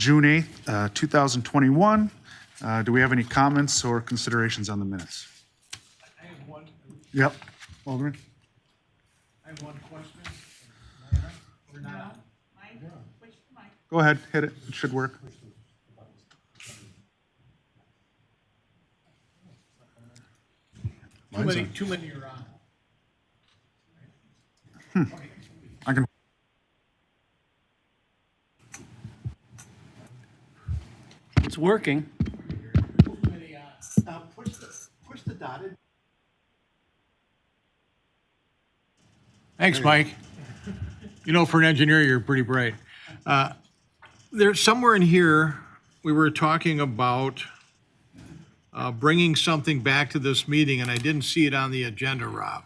June 8th, 2021. Do we have any comments or considerations on the minutes? I have one. Yep, Alderman? I have one question. We're not. Mike, push the mic. Go ahead, hit it. It should work. Mine's on. Too many are on. I can. It's working. Too many on. Push the dotted. Thanks, Mike. You know, for an engineer, you're pretty bright. There's somewhere in here, we were talking about bringing something back to this meeting, and I didn't see it on the agenda, Rob.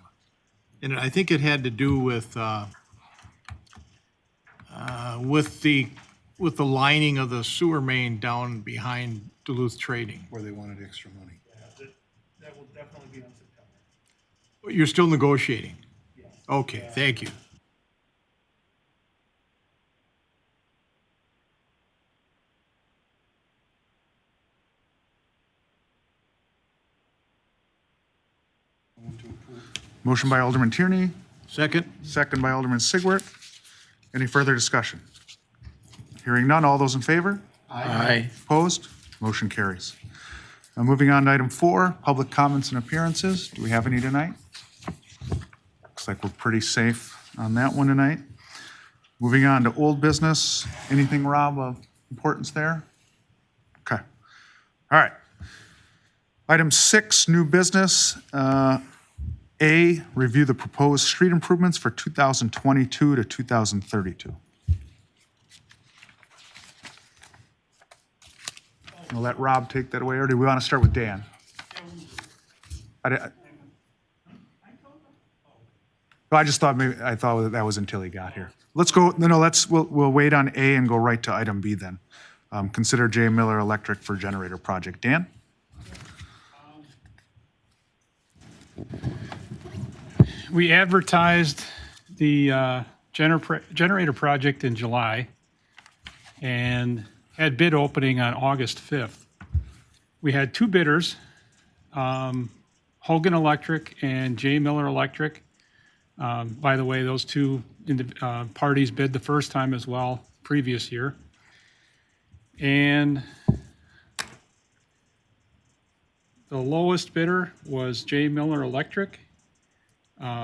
And I think it had to do with the lining of the sewer main down behind Duluth Trading. Where they wanted extra money. That will definitely be on September. You're still negotiating? Okay, thank you. Motion by Alderman Tierney, Second? second by Alderman Sigwart. Any further discussion? Hearing none, all those in favor? Aye. Opposed? Motion carries. Now moving on to item 4, public comments and appearances. Do we have any tonight? Looks like we're pretty safe on that one tonight. Moving on to old business. Anything, Rob, of importance there? Okay. All right. Item 6, new business. A, review the proposed street improvements for 2022 to 2032. I'll let Rob take that away, or do we want to start with Dan? I just thought I thought that was until he got here. Let's go, we'll wait on A and go right to item B then. Consider J. Miller Electric for generator project. Dan? We advertised the generator project in July and had bid opening on August 5th. We had 2 bidders, Hogan Electric and J. Miller Electric. By the way, those 2 parties bid the first time as well, previous year. And the lowest bidder was J. Miller Electric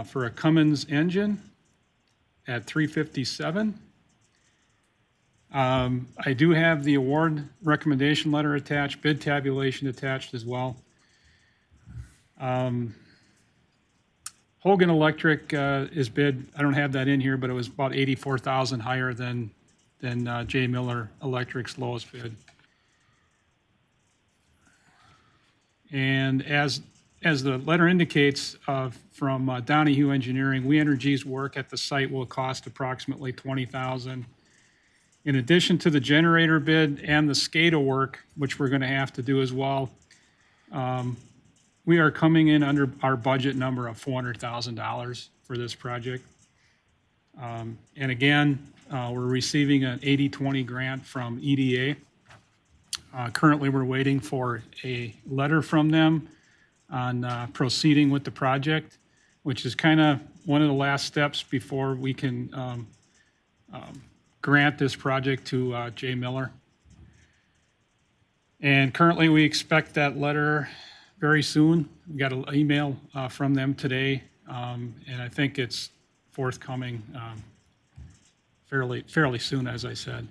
for a Cummins engine at $357. I do have the award recommendation letter attached, bid tabulation attached as well. Hogan Electric is bid, I don't have that in here, but it was about $84,000 higher than J. Miller Electric's lowest bid. And as the letter indicates from Donahue Engineering, We Energy's work at the site will cost approximately $20,000. In addition to the generator bid and the SCADA work, which we're going to have to do as well, we are coming in under our budget number of $400,000 for this project. And again, we're receiving an 80-20 grant from EDA. Currently, we're waiting for a letter from them on proceeding with the project, which is kind of one of the last steps before we can grant this project to J. Miller. And currently, we expect that letter very soon. We got an email from them today, and I think it's forthcoming fairly soon, as I said.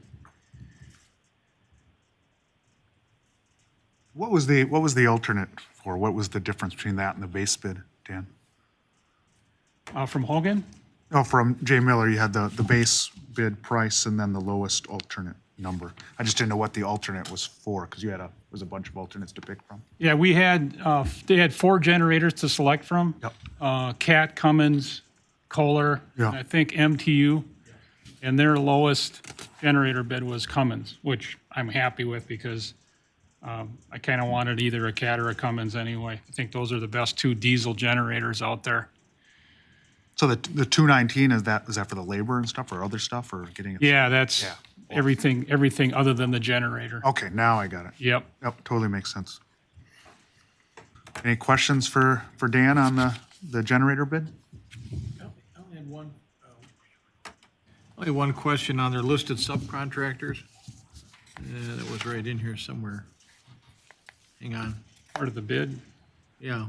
What was the alternate for? What was the difference between that and the base bid, Dan? From Hogan? Oh, from J. Miller, you had the base bid price and then the lowest alternate number. I just didn't know what the alternate was for, because was a bunch of alternates to pick from. Yeah, we had, they had 4 generators to select from. Yep. Cat, Cummins, Kohler, Yeah. and I think MTU. And their lowest generator bid was Cummins, which I'm happy with because I kind of wanted either a Cat or a Cummins anyway. I think those are the best 2 diesel generators out there. So the 219, is that for the labor and stuff or other stuff or getting it? Yeah, that's everything other than the generator. Okay, now I got it. Yep. Yep, totally makes sense. Any questions for Dan on the generator bid? I only had one question on their listed subcontractors. That was right in here somewhere. Hang on. Part of the bid. Yeah.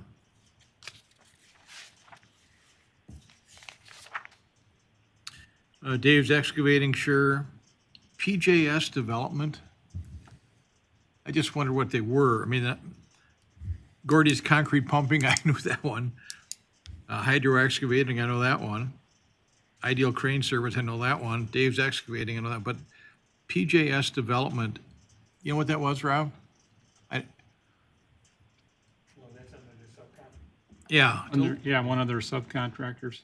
Dave's Excavating, sure. PJS Development. I just wondered what they were. I mean, Gordy's Concrete Pumping, I knew that one. Hydro Excavating, I know that one. Ideal Crane Service, I know that one. Dave's Excavating, I know that. But PJS Development, you know what that was, Rob? Yeah. Yeah, one of their subcontractors.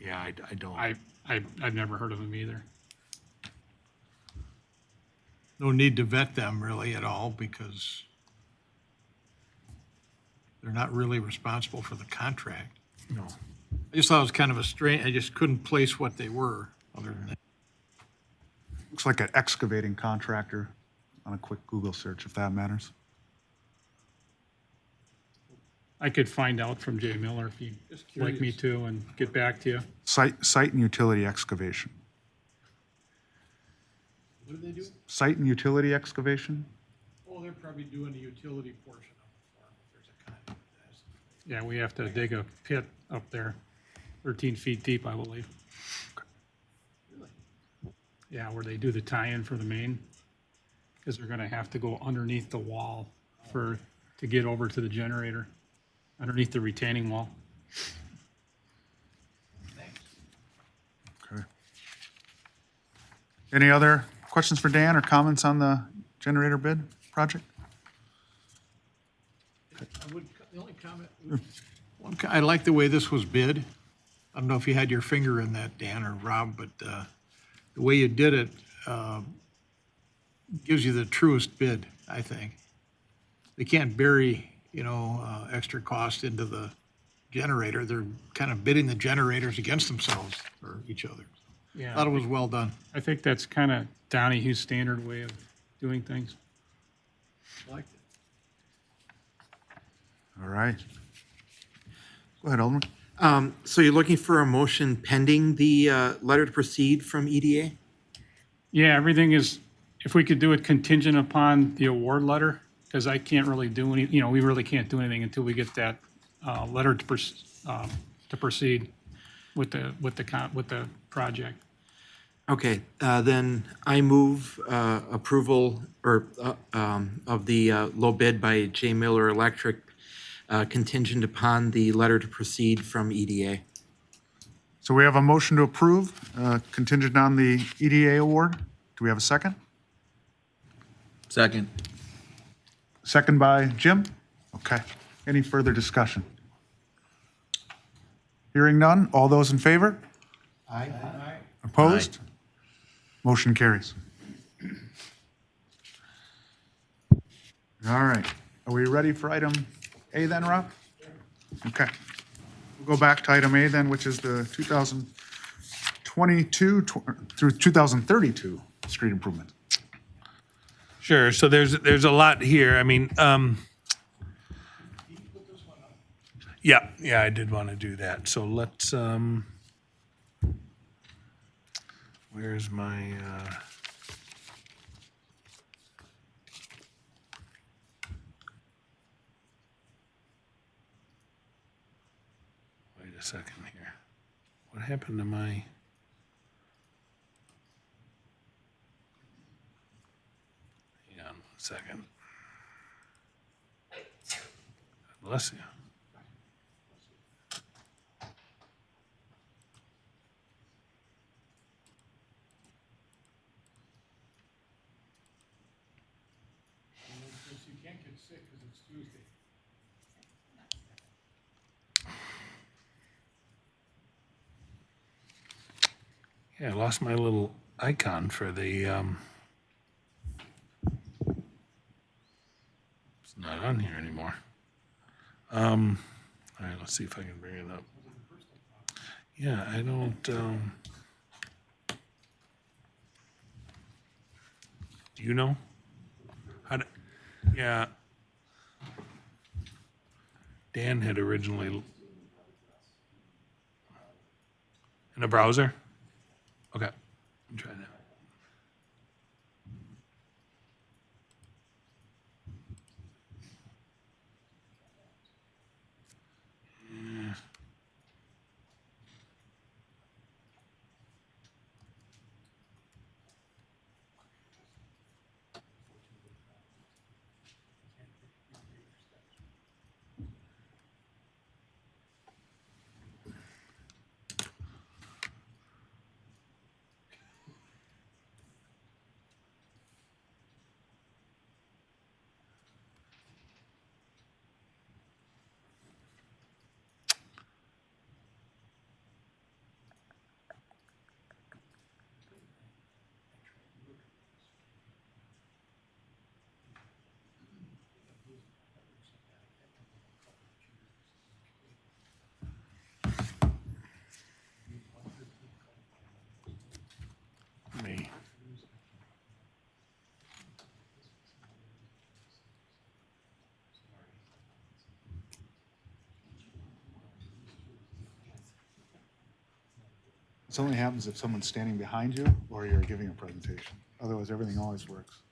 Yeah, I don't. I've never heard of them either. No need to vet them really at all because they're not really responsible for the contract. No. I just thought it was kind of a strange, I just couldn't place what they were other than that. Looks like an excavating contractor on a quick Google search, if that matters. I could find out from Jay Miller if you'd like me to and get back to you. Site and utility excavation. What do they do? Site and utility excavation? Oh, they're probably doing the utility portion of the farm if there's a contract. Yeah, we have to dig a pit up there, 13 feet deep, I believe. Yeah, where they do the tie-in for the main, because they're gonna have to go underneath the wall to get over to the generator, underneath the retaining wall. Okay. Any other questions for Dan or comments on the generator bid project? The only comment, I like the way this was bid. I don't know if you had your finger in that, Dan or Rob, but the way you did it gives you the truest bid, I think. They can't bury, extra cost into the generator. They're kind of bidding the generators against themselves or each other. Yeah, Thought it was well done. I think that's kind of Donniehue's standard way of doing things. I liked it. All right. Go ahead, Alderman. So you're looking for a motion pending the letter to proceed from E EDA? Yeah, everything is, if we could do it contingent upon the award letter, because I can't really do any, we really can't do anything until we get that letter to proceed with the project. Okay, then I move approval of the low bid by J. Miller Electric contingent upon the letter to proceed from EDA. So we have a motion to approve contingent on the EDA award. Do we have a second? Second. Second by Jim? Okay. Any further discussion? Hearing none. All those in favor? Aye. Opposed? Motion carries. All right. Are we ready for item A then, Rob? Okay. We'll go back to item A then, which is the 2022 through 2032 street improvement. Sure, so there's a lot here, I mean, yeah, I did want to do that, so let's, where's my, wait a second here, what happened to my? Hang on 1 second. God bless you. You can't get sick because it's Tuesday. Yeah, I lost my little icon for the, it's not on here anymore. All right, let's see if I can bring it up. Yeah, I don't, you know? Yeah. Dan had originally. In a browser? Okay, try that. Me. This only happens if someone's standing behind you or you're giving a presentation. Otherwise, everything always works.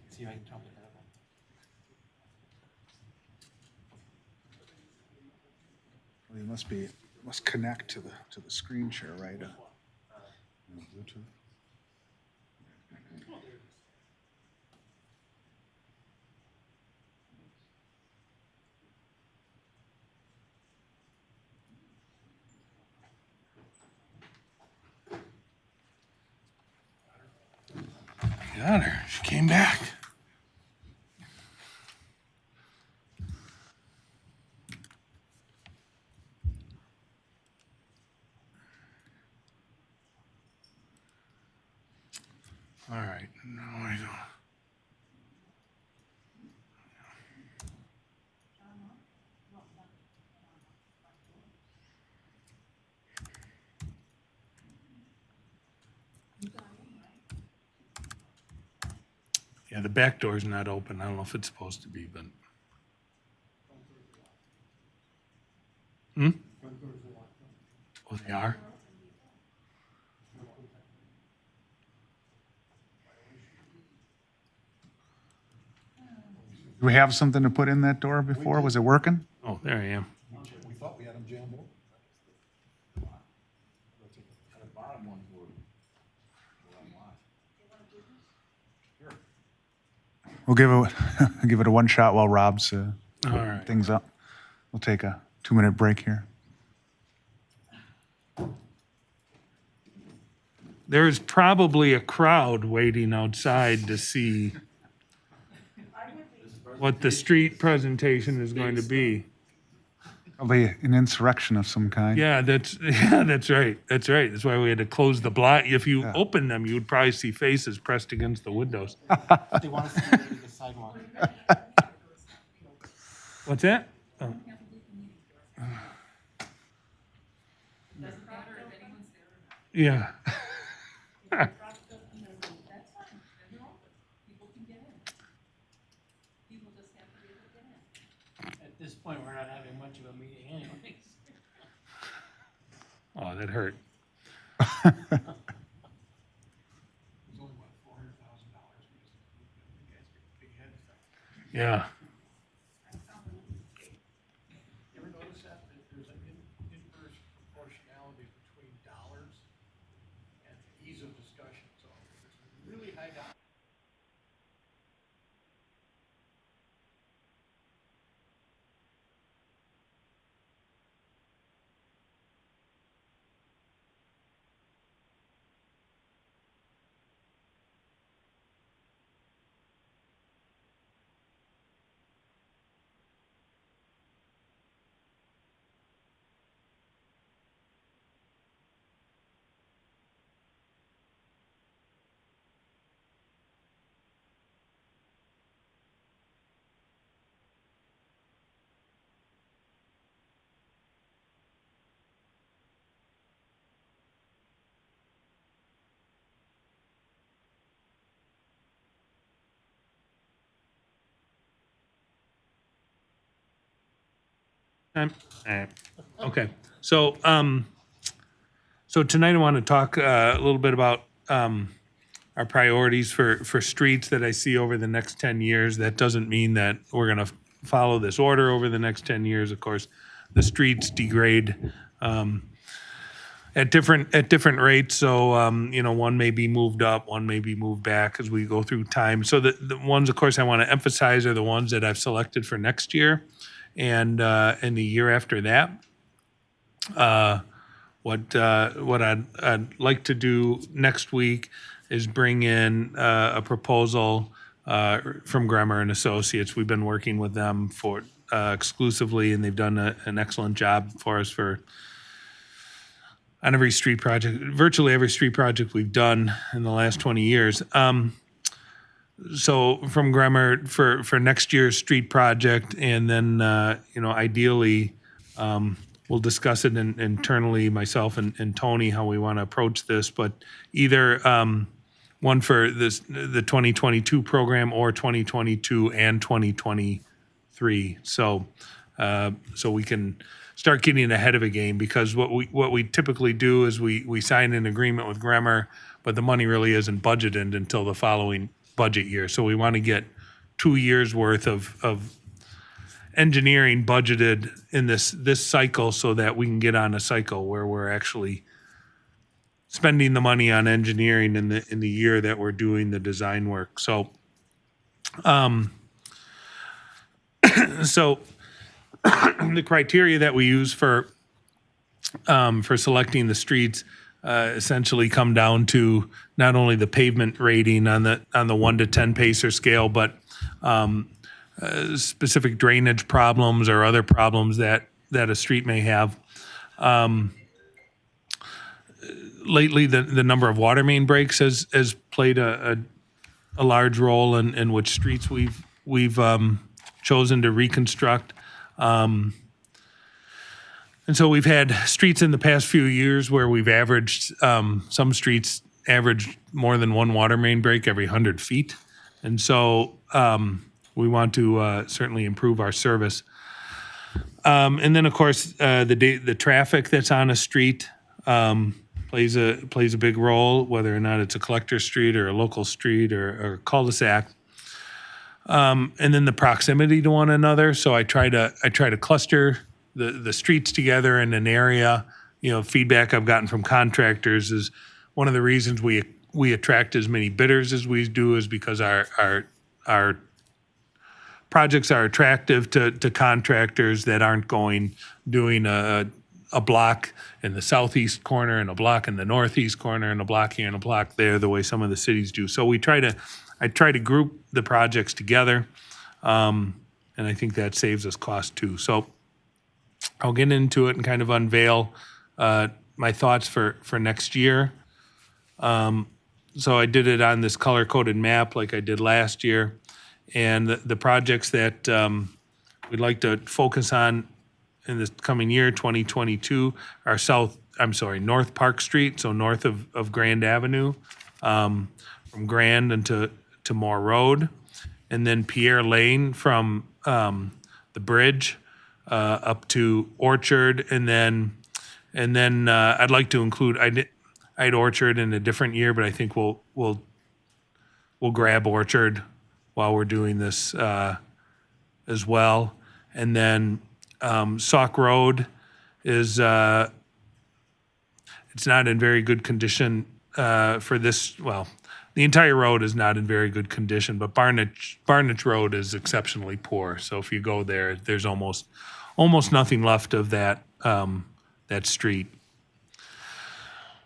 See if I can talk to her. Well, you must connect to the screen share, right? Bluetooth. Got her. She came back. All right. Now I go. Yeah, the back door's not open. I don't know if it's supposed to be, but. Hmm? Oh, they are? Do we have something to put in that door before? Was it working? Oh, there I am. We thought we had them jammed over. The bottom ones were unlocked. We'll give it a one shot while Rob's All right. things up. We'll take a 2-minute break here. There's probably a crowd waiting outside to see what the street presentation is going to be. Probably an insurrection of some kind. Yeah, that's right. That's right. That's why we had to close the blind. If you open them, you would probably see faces pressed against the windows. They want us to do the sidewalk. What's that? Oh. Yeah. That's fine, they're open, people can get in. People just have to be able to get in. At this point, we're not having much of a meeting anyways. Oh, that hurt. Yeah. You ever notice that there's an inverse proportionality between dollars and ease of discussion? So if it's really high dollars. All right. Okay. So, so tonight I want to talk a little bit about our priorities for streets that I see over the next 10 years. That doesn't mean that we're going to follow this order over the next 10 years. Of course, the streets degrade at different rates. So, one may be moved up, one may be moved back as we go through time. So the ones, of course, I want to emphasize are the ones that I've selected for next year and the year after that. What I'd like to do next week is bring in a proposal from Gremmer and Associates. We've been working with them for exclusively, and they've done an excellent job for us on every street project, virtually every street project we've done in the last 20 years. So from Gremmer for next year's street project, and then ideally we'll discuss it internally, myself and Tony, how we want to approach this. But either one for the 2022 program or 2022 and 2023. So we can start getting ahead of a game, because what we typically do is we sign an agreement with Gremmer, but the money really isn't budgeted until the following budget year. So we want to get 2 years worth of engineering budgeted in this cycle, so that we can get on a cycle where we're actually spending the money on engineering in the year that we're doing the design work. So the criteria that we use for selecting the streets essentially come down to not only the pavement rating on the 1 to 10 pacer scale, but specific drainage problems or other problems that a street may have. Lately, the number of water main breaks has played a large role in which streets we've chosen to reconstruct. And so we've had streets in the past few years where we've averaged, some streets average more than one water main break every 100 feet. And so we want to certainly improve our service. And then, of course, the traffic that's on a street plays a big role, whether or not it's a collector street or a local street or a cul-de-sac. And then the proximity to one another. So I try to cluster the streets together in an area. Feedback I've gotten from contractors is one of the reasons we attract as many bidders as we do is because our projects are attractive to contractors that aren't doing a block in the southeast corner and a block in the northeast corner and a block here and a block there, the way some of the cities do. So I try to group the projects together, and I think that saves us cost too. So I'll get into it and kind of unveil my thoughts for next year. So I did it on this color-coded map like I did last year. And the projects that we'd like to focus on in this coming year, 2022, are North Park Street, so north of Grand Avenue, from Grand into Moore Road, and then Pierre Lane from the bridge up to Orchard, and then I'd like to include I had Orchard in a different year, but I think we'll grab Orchard while we're doing this as well. And then Sauk Road is it's not in very good condition for this. Well, the entire road is not in very good condition, but Barnage Road is exceptionally poor. So if you go there, there's almost nothing left of that street.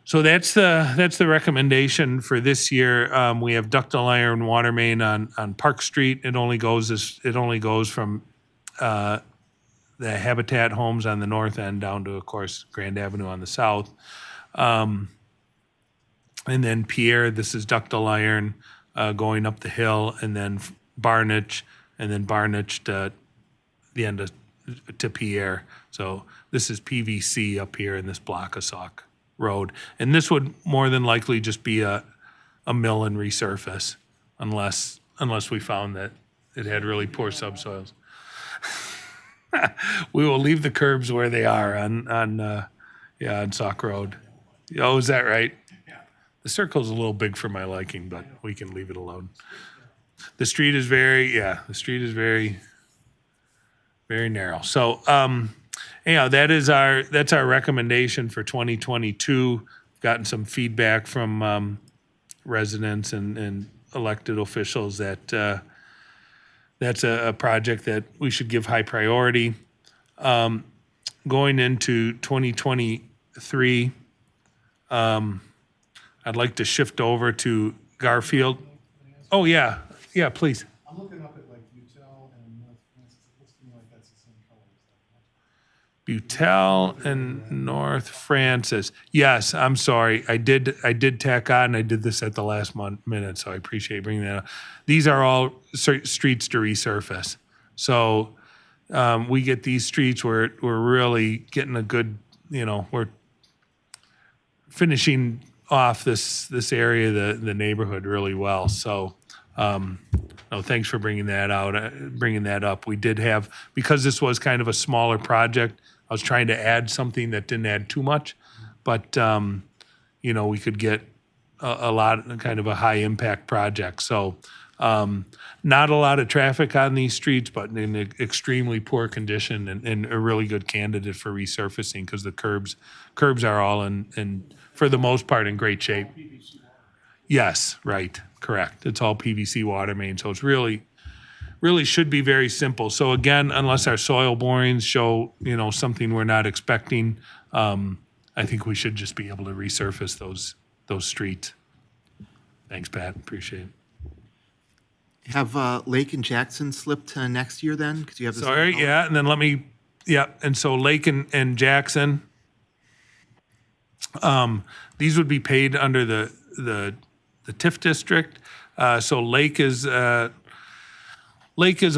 So that's the recommendation for this year. We have ductile iron water main on Park Street. It only goes from the Habitat homes on the north end down to, of course, Grand Avenue on the south. And then Pierre, this is ductile iron going up the hill, and then Barnage, and then Barnage to the end to Pierre. So this is PVC up here in this block of Sauk Road. And this would more than likely just be a mill and resurface unless we found that it had really poor subsoils. We will leave the curbs where they are on Sauk Road. Oh, is that right? The circle's a little big for my liking, but we can leave it alone. The street is very, very narrow. So, anyhow, that's our recommendation for 2022. Gotten some feedback from residents and elected officials that that's a project that we should give high priority. Going into 2023, I'd like to shift over to Garfield. Oh, yeah, please. I'm looking up at like Utel and North Francis, it looks to me like that's the same color as that. Butel and North Francis. Yes, I'm sorry. I did tack on. I did this at the last minute, so I appreciate bringing that up. These are all streets to resurface. So we get these streets where we're really getting a good, we're finishing off this area, the neighborhood really well. So, thanks for bringing that up. We did have, because this was kind of a smaller project, I was trying to add something that didn't add too much, but, we could get a lot, kind of a high impact project. So, not a lot of traffic on these streets, but in extremely poor condition and a really good candidate for resurfacing because the curbs are all in, for the most part, in great shape. Yes, right, correct. It's all PVC water main, so it's really should be very simple. So again, unless our soil borings show, something we're not expecting, I think we should just be able to resurface those streets. Thanks, Pat, appreciate it. Have Lake and Jackson slipped next year then? Because you have the same Sorry, color? yeah, and then and so Lake and Jackson, these would be paid under the TIF district. So Lake is a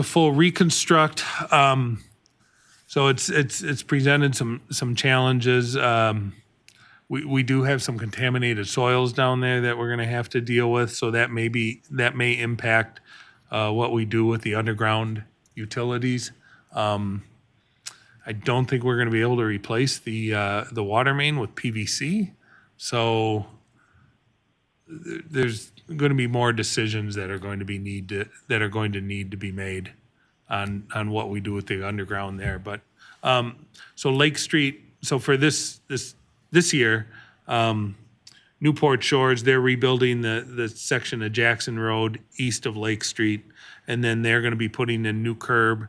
full reconstruct. So it's presented some challenges. We do have some contaminated soils down there that we're going to have to deal with. So that may impact what we do with the underground utilities. I don't think we're going to be able to replace the water main with PVC. So there's going to be more decisions that are going to need to be made on what we do with the underground there. But so Lake Street. So for this year, Newport Shores, they're rebuilding the section of Jackson Road east of Lake Street, and then they're going to be putting in new curb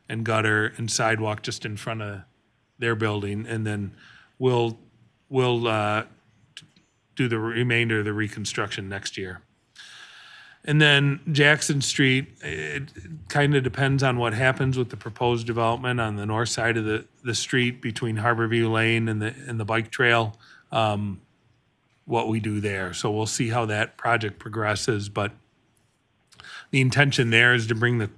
and gutter and sidewalk just in front of their building, and then we'll do the remainder of the reconstruction next year. And then Jackson Street, it kind of depends on what happens with the proposed development on the north side of the street between Harborview Lane and the bike trail, what we do there. So we'll see how that project progresses, but the intention there is to bring the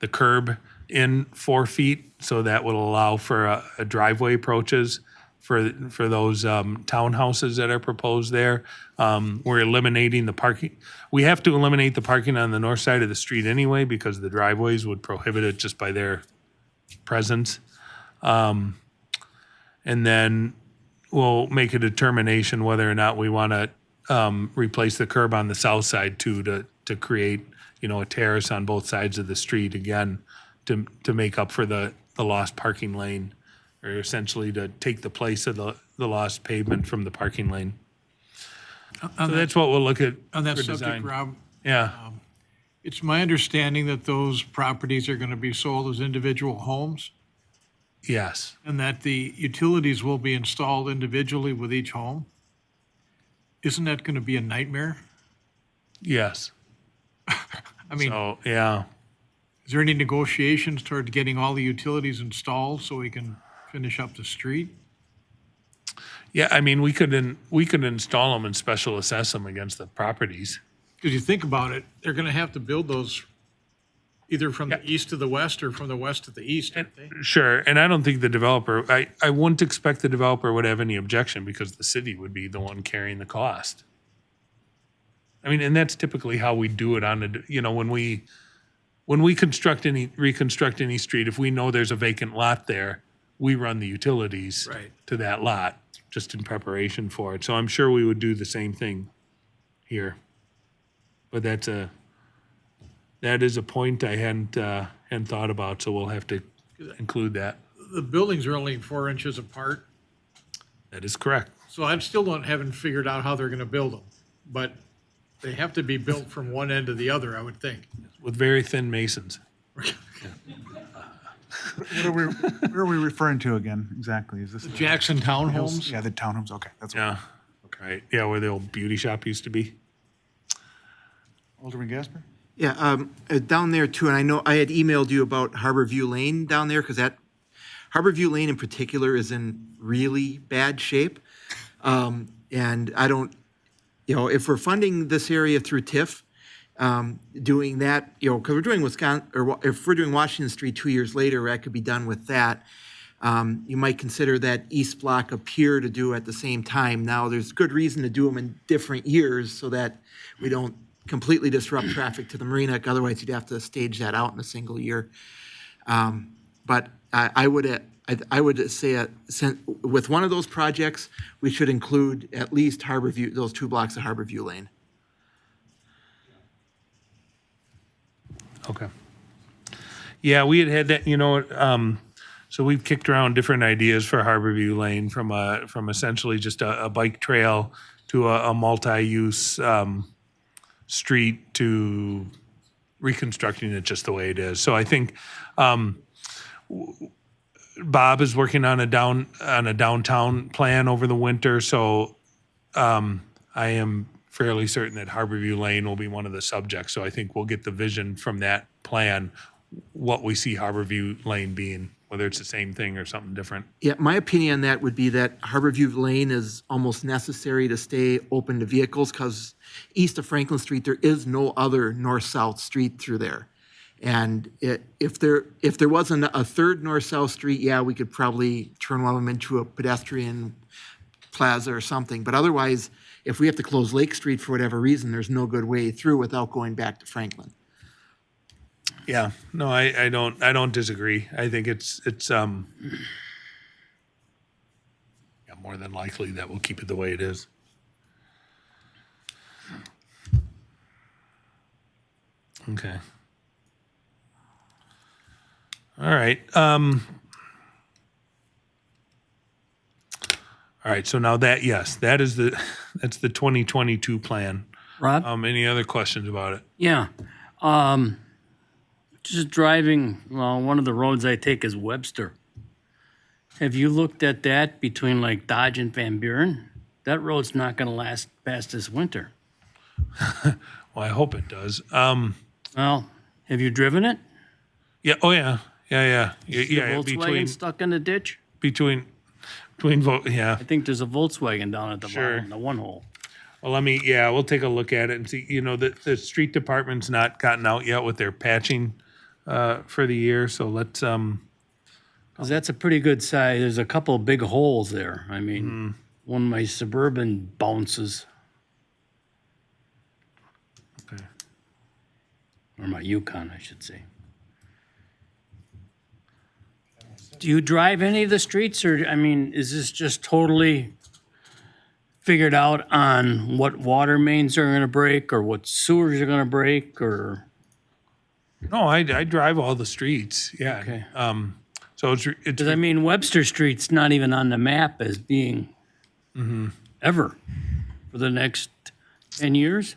curb in 4 feet, so that will allow for a driveway approaches for those townhouses that are proposed there. We're eliminating the parking. We have to eliminate the parking on the north side of the street anyway because the driveways would prohibit it just by their presence. And then we'll make a determination whether or not we want to replace the curb on the south side too, to create, a terrace on both sides of the street again, to make up for the lost parking lane, or essentially to take the place of the lost pavement from the parking lane. So that's what we'll look at On that for subject, design. Rob, Yeah, it's my understanding that those properties are going to be sold as individual homes yes. and that the utilities will be installed individually with each home. Isn't that going to be a nightmare? Yes. I mean, So, yeah. is there any negotiations toward getting all the utilities installed so we can finish up the street? Yeah, I mean, we could install them and special assess them against the properties. Because you think about it, they're going to have to build those either from the east to the west or from the west to the east, aren't they? Sure, and I don't think the developer, I wouldn't expect the developer would have any objection because the city would be the one carrying the cost. I mean, and that's typically how we do it when we when we reconstruct any street, if we know there's a vacant lot there, we run the utilities Right. to that lot, just in preparation for it. So I'm sure we would do the same thing here. But that is a point I hadn't thought about, so we'll have to include that. The buildings are only 4 inches apart, That is correct. so I still haven't figured out how they're gonna build them. But they have to be built from one end to the other, I would think. With very thin masons. Where are we referring to again, exactly? Is this? Jackson Townhomes? Yeah, the townhomes, okay, that's what, Yeah. Right. Yeah, where the old beauty shop used to be. Alderman Gasper? Yeah, down there too, and I know I had emailed you about Harbor View Lane down there, because that, Harbor View Lane in particular is in really bad shape. And I don't, if we're funding this area through TIF, doing that, because we're doing Wisconsin, or if we're doing Washington Street 2 years later, that could be done with that. You might consider that east block up here to do at the same time. Now, there's good reason to do them in different years so that we don't completely disrupt traffic to the marina. Otherwise, you'd have to stage that out in a single year. But I would say with one of those projects, we should include at least Harbor View, those 2 blocks of Harbor View Lane. Okay. Yeah, we had that, so we've kicked around different ideas for Harborview Lane from essentially just a bike trail to a multi-use street to reconstructing it just the way it is. So I think Bob is working on a downtown plan over the winter. So I am fairly certain that Harborview Lane will be one of the subjects. So I think we'll get the vision from that plan, what we see Harborview Lane being, whether it's the same thing or something different. Yeah, my opinion on that would be that Harborview Lane is almost necessary to stay open to vehicles, because east of Franklin Street, there is no other north-south street through there. And if there wasn't a third north-south street, yeah, we could probably turn one of them into a pedestrian plaza or something. But otherwise, if we have to close Lake Street for whatever reason, there's no good way through without going back to Franklin. Yeah, no, I don't disagree. I think it's yeah, more than likely that we'll keep it the way it is. Okay. All right. All right. So now that's the 2022 plan. Rob? Any other questions about it? Yeah. Just driving, well, one of the roads I take is Webster. Have you looked at that between like Dodge and Van Buren? That road's not gonna last past this winter. Well, I hope it does. Well, have you driven it? Yeah. Oh, yeah. Yeah. The Yeah. Volkswagen stuck in the ditch? Between yeah. I think there's a Volkswagen down at the Sure. bottom, the one hole. Well, we'll take a look at it and see, the street department's not gotten out yet with their patching for the year, so let's, 'Cause that's a pretty good size. There's a couple of big holes there. I mean, one of my Suburban bounces, okay. or my Yukon, I should say. Do you drive any of the streets, or, I mean, is this just totally figured out on what water mains are gonna break, or what sewers are gonna break, or? No, I drive all the streets, yeah. Okay. So it's, Because, I mean, Webster Street's not even on the map as being ever for the next 10 years.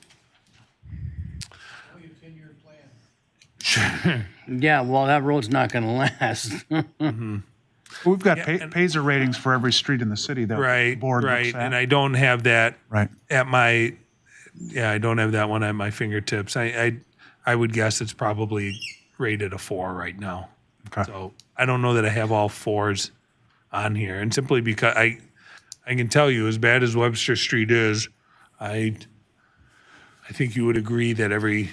Only a 10-year plan. Yeah, well, that road's not gonna last. We've got Paiser ratings for every street in the city that the right, board looks right, at. and I don't have that Right. I don't have that one at my fingertips. I would guess it's probably rated a 4 right now. Okay. So I don't know that I have all 4s on here, and simply because I can tell you, as bad as Webster Street is, I think you would agree that every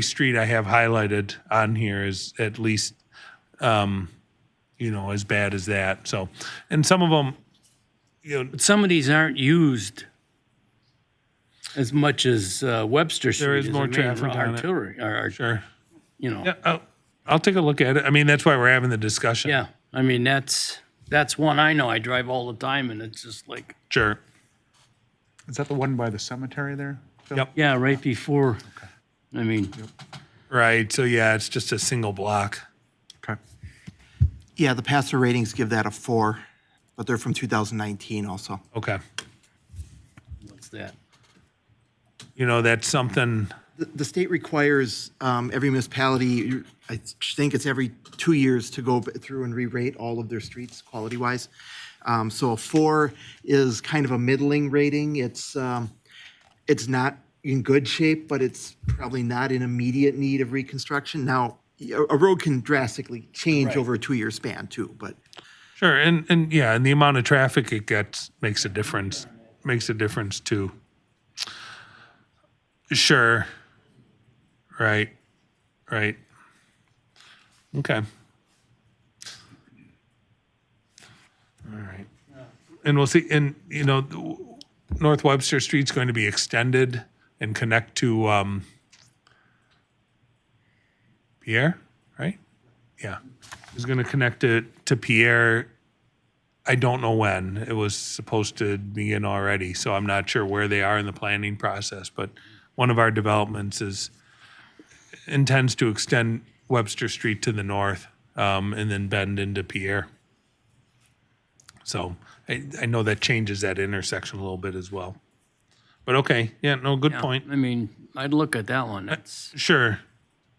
street I have highlighted on here is at least as bad as that. So, and some of them, But some of these aren't used as much as Webster Street. There is a more main traffic on it. artery, or sure. you know. Yeah, I'll take a look at it. I mean, that's why we're having the discussion. Yeah, I mean, that's one I know. I drive all the time and it's just like, Sure. Is that the one by the cemetery there? Phil? Yep. yeah, right before, I mean, Right. So yeah, it's just a single block. Okay. Yeah, the passer ratings give that a 4, but they're from 2019 also. Okay. what's that? You know, that's something. The state requires every municipality, I think it's every 2 years, to go through and re-rate all of their streets quality-wise. So a 4 is kind of a middling rating. It's not in good shape, but it's probably not in immediate need of reconstruction. Now, a road can drastically change over a 2-year span too, but Sure, and yeah, and the amount of traffic it gets makes a difference. Makes a difference too. Sure. Right. Right. Okay. All right. And we'll see. And you know, North Webster Street's going to be extended and connect to Pierre, right? Yeah. It's going to connect it to Pierre. I don't know when. It was supposed to begin already, so I'm not sure where they are in the planning process. But one of our developments intends to extend Webster Street to the north and then bend into Pierre. So I know that changes that intersection a little bit as well. But okay, yeah, no, good Yeah, point. I mean, I'd look at that one. That's,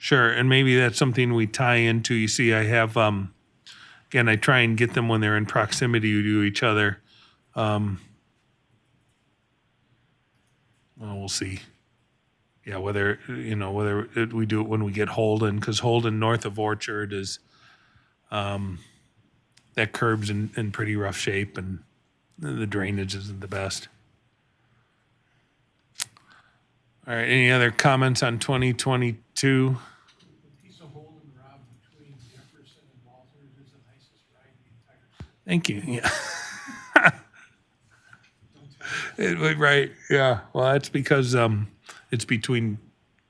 Sure, and maybe that's something we tie into. You see, I have again, I try and get them when they're in proximity to each other. Well, we'll see. Yeah, whether we do it when we get Holden, because Holden north of Orchard is that curb's in pretty rough shape and the drainage isn't the best. All right, any other comments on 2022? Piece of Holden Rob between Jefferson and Walters is the nicest ride in the entire. Thank you. Yeah. Right. Yeah. Well, that's because it's between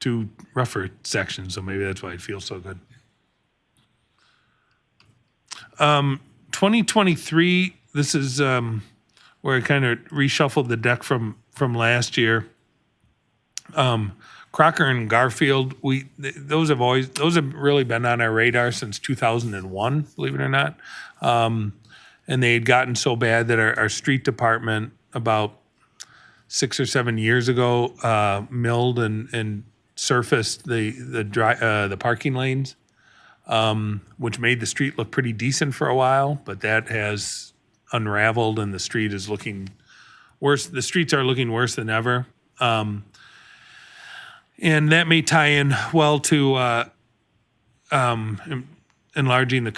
two rougher sections, so maybe that's why it feels so good. 2023. This is where I kind of reshuffled the deck from last year. Crocker and Garfield. Those have really been on our radar since 2001. Believe it or not. And they had gotten so bad that our street department about 6 or 7 years ago milled and surfaced the parking lanes, which made the street look pretty decent for a while, but that has unraveled and the street is looking worse. The streets are looking worse than ever. And that may tie in well to enlarging the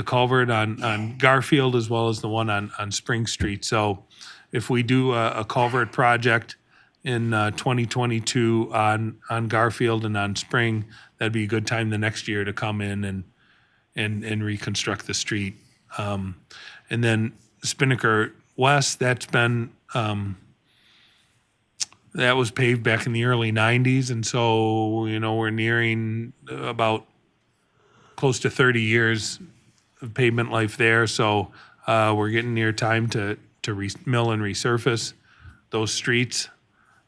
culvert on Garfield as well as the one on Spring Street. So if we do a culvert project in 2022 on Garfield and on Spring, that'd be a good time the next year to come in and reconstruct the street. And then Spinnaker West, that's been that was paved back in the early 90s, and so we're nearing about close to 30 years of pavement life there. So we're getting near time to mill and resurface those streets.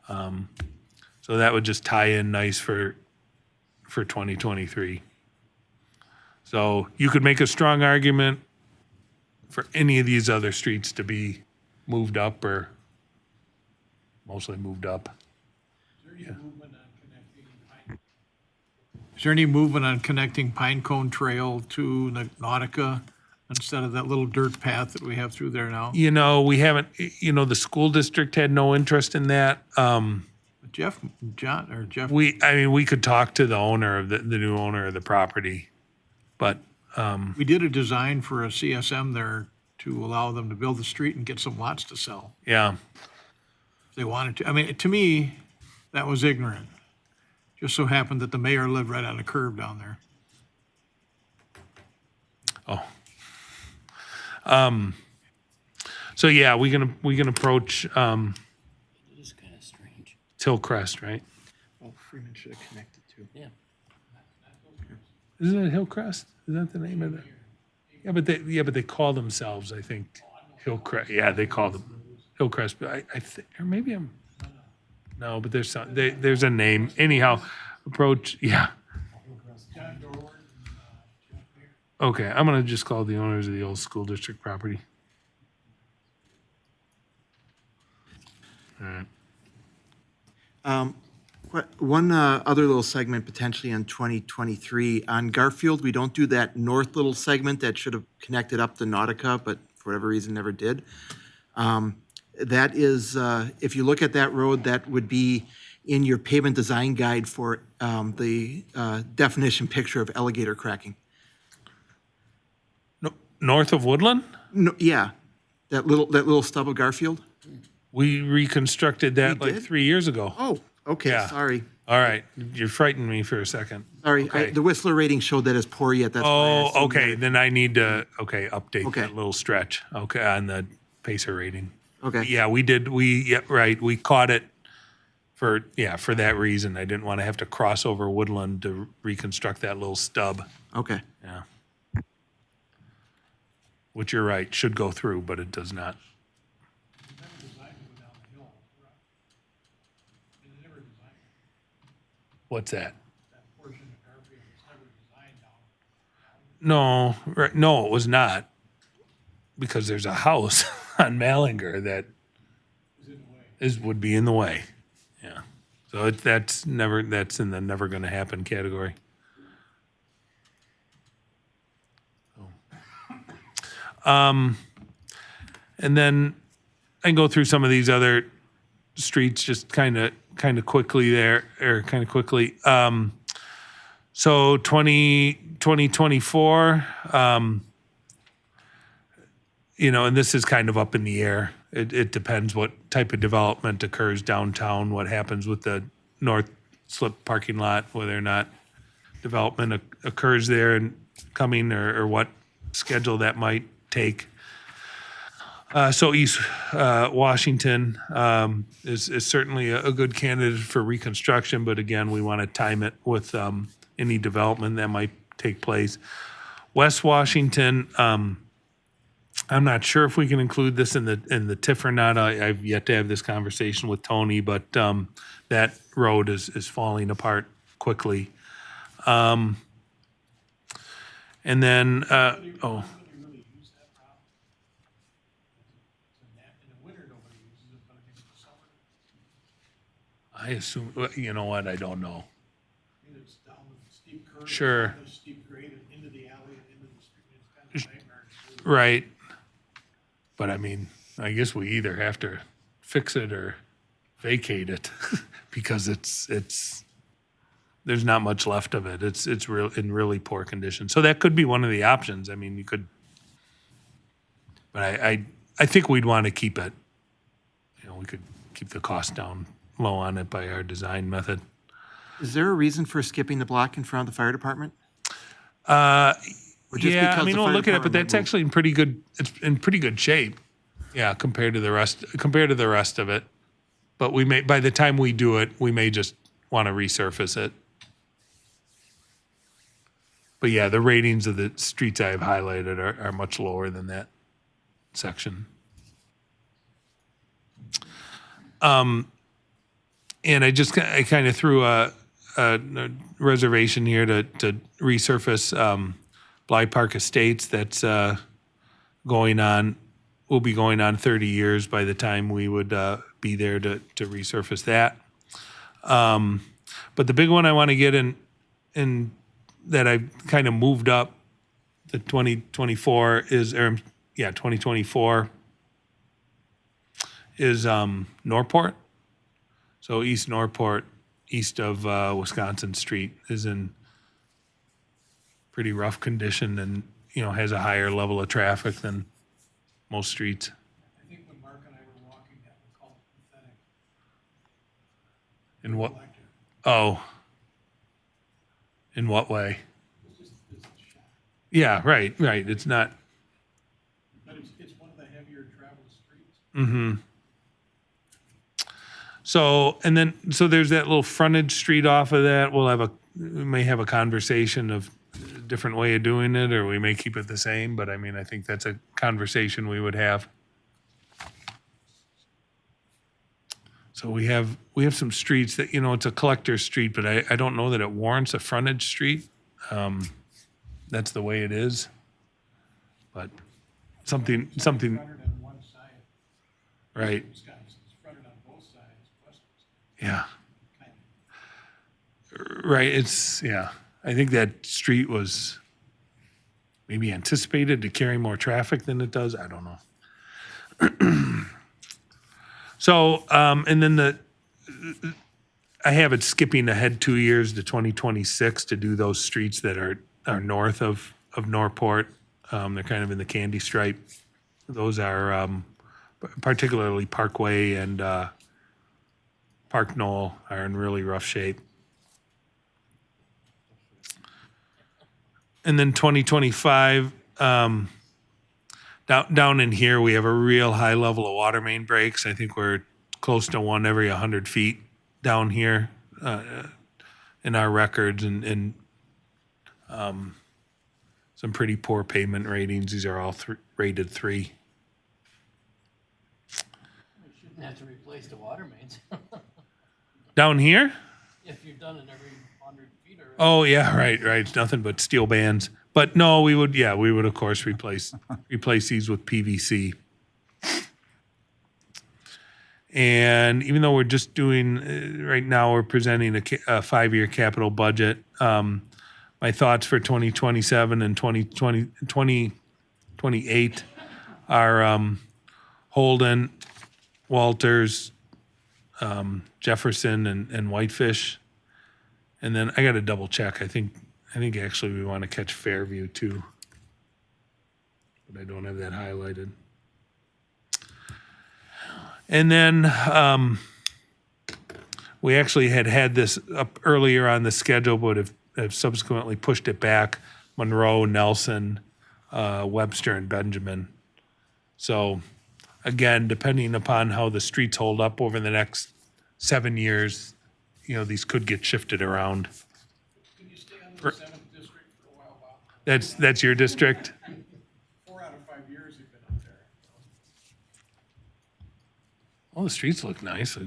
So that would just tie in nice for 2023. So you could make a strong argument for any of these other streets to be moved up or mostly moved up. Is there any movement on connecting Pinecone Trail to Nautica instead of that little dirt path that we have through there now? We haven't, the school district had no interest in that. Jeff, We could talk to the owner of the new owner of the property, but we did a design for a CSM there to allow them to build the street and get some lots to sell. yeah. If they wanted to. I mean, to me, that was ignorant. Just so happened that the mayor lived right on the curve down there. So yeah, we can approach it is kind of strange. Hillcrest, right? Freeman should have connected too. Yeah. Isn't it Hillcrest? Is that the name of it? Yeah, but they call themselves, I think, Hillcrest. Yeah, they call them Hillcrest. But I think, or maybe I'm. No, but there's a name. Anyhow, approach. Yeah. Okay, I'm gonna just call the owners of the old school district property. All right. One other little segment potentially on 2023. On Garfield, we don't do that north little segment that should have connected up to Nautica, but for whatever reason never did. That is, if you look at that road, that would be in your pavement design guide for the definition picture of alligator cracking. No, north of Woodland, No, yeah, that little stub of Garfield. we reconstructed that We like did? 3 years ago. Oh, okay, Yeah. sorry. All right, you frightened me for a second. Sorry, Okay. the Whistler rating showed that as poor yet, that's why I Oh, assumed okay, that- then I need to, update Okay. that little stretch, on the Pacer rating. Okay, Yeah, right, we caught it for that reason. I didn't want to have to cross over Woodland to reconstruct that little stub, okay. yeah. Which you're right, should go through, but it does not. What's that? No, right, no, it was not. Because there's a house on Mallinger that would be in the way. Yeah. So that's in the never gonna happen category. And then I can go through some of these other streets just kind of quickly there, or kind of quickly. So 2024, and this is kind of up in the air. It depends what type of development occurs downtown, what happens with the north slip parking lot, whether or not development occurs there and coming, or what schedule that might take. So East Washington is certainly a good candidate for reconstruction, but again, we want to time it with any development that might take place. West Washington, I'm not sure if we can include this in the TIF or not. I've yet to have this conversation with Tony, but that road is falling apart quickly. And then, I assume, you know what, I don't know. It's down with a steep curve. Sure. A steep grade and into the alley and into the street. It's kind of a nightmare. Right. But I mean, I guess we either have to fix it or vacate it because there's not much left of it. It's in really poor condition. So that could be one of the options. I mean, you could, but I think we'd want to keep it. We could keep the cost down low on it by our design method. Is there a reason for skipping the block in front of the fire department? Yeah, because I mean, the we'll fire look at it, but department that's moved? actually it's in pretty good shape. Yeah, compared to the rest of it. But by the time we do it, we may just want to resurface it. But yeah, the ratings of the streets I have highlighted are much lower than that section. And I kind of threw a reservation here to resurface Bly Park Estates. That's will be going on 30 years by the time we would be there to resurface that. But the big one I want to get in that I kind of moved up to 2024 2024 is Norport. So East Norport, east of Wisconsin Street, is in pretty rough condition and, has a higher level of traffic than most streets. I think when Mark and I were walking, that was called pathetic. In what? Oh. In what way? It's just a shot. Yeah, right. It's not. But it's one of the heavier traveled streets. Mm-hmm. So there's that little frontage street off of that. We may have a conversation of different way of doing it, or we may keep it the same, but I mean, I think that's a conversation we would have. So we have some streets that, it's a collector street, but I don't know that it warrants a frontage street. That's the way it is. But something, Fronted on one side, right, Wisconsin, it's fronted on both sides, west. yeah. Right, yeah. I think that street was maybe anticipated to carry more traffic than it does. I don't know. So, and then I have it skipping ahead 2 years to 2026 to do those streets that are north of Norport. They're kind of in the candy stripe. Those are particularly Parkway and Park Knoll are in really rough shape. And then 2025, down in here, we have a real high level of water main breaks. I think we're close to one every 100 feet down here in our records, and some pretty poor pavement ratings. These are all rated 3. We shouldn't have to replace the water mains Down here? if you've done it every 100 feet or. Oh, yeah, right. It's nothing but steel bands. But no, we would of course replace these with PVC. And even though we're just doing, right now we're presenting a 5-year capital budget, my thoughts for 2027 and 2028 are Holden, Walters, Jefferson, and Whitefish. And then I got to double check. I think actually we want to catch Fairview too, but I don't have that highlighted. And then we actually had this up earlier on the schedule, but have subsequently pushed it back. Monroe, Nelson, Webster, and Benjamin. So again, depending upon how the streets hold up over the next 7 years, these could get shifted around. Can you stay on the 7th district for a while, Bob? That's your district? 4 out of 5 years you've been up there. Well, the streets look nice. Yeah.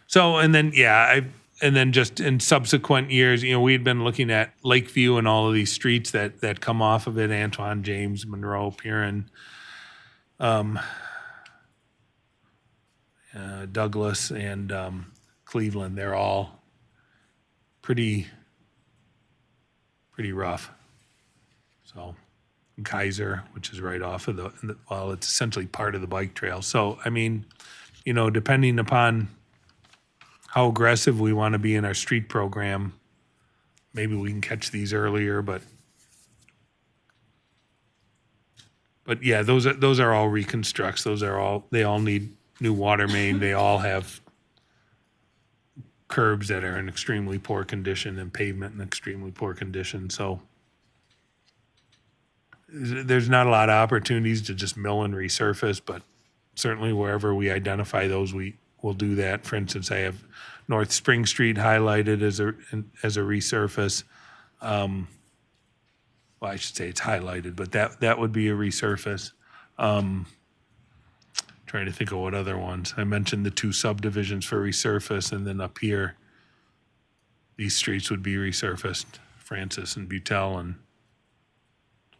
So, and then just in subsequent years, we'd been looking at Lakeview and all of these streets that come off of it: Antoine, James, Monroe, Piran, Douglas, and Cleveland. They're all pretty rough. So, Kaiser, which is right off of it's essentially part of the bike trail. So, I mean, depending upon how aggressive we want to be in our street program, maybe we can catch these earlier, but yeah, those are all reconstructs. They all need new water main. They all have curbs that are in extremely poor condition and pavement in extremely poor condition. So there's not a lot of opportunities to just mill and resurface, but certainly wherever we identify those, we will do that. For instance, I have North Spring Street highlighted as a resurface. Well, I should say it's highlighted, but that would be a resurface. Trying to think of what other ones. I mentioned the 2 subdivisions for resurface, and then up here, these streets would be resurfaced: Francis and Butel, and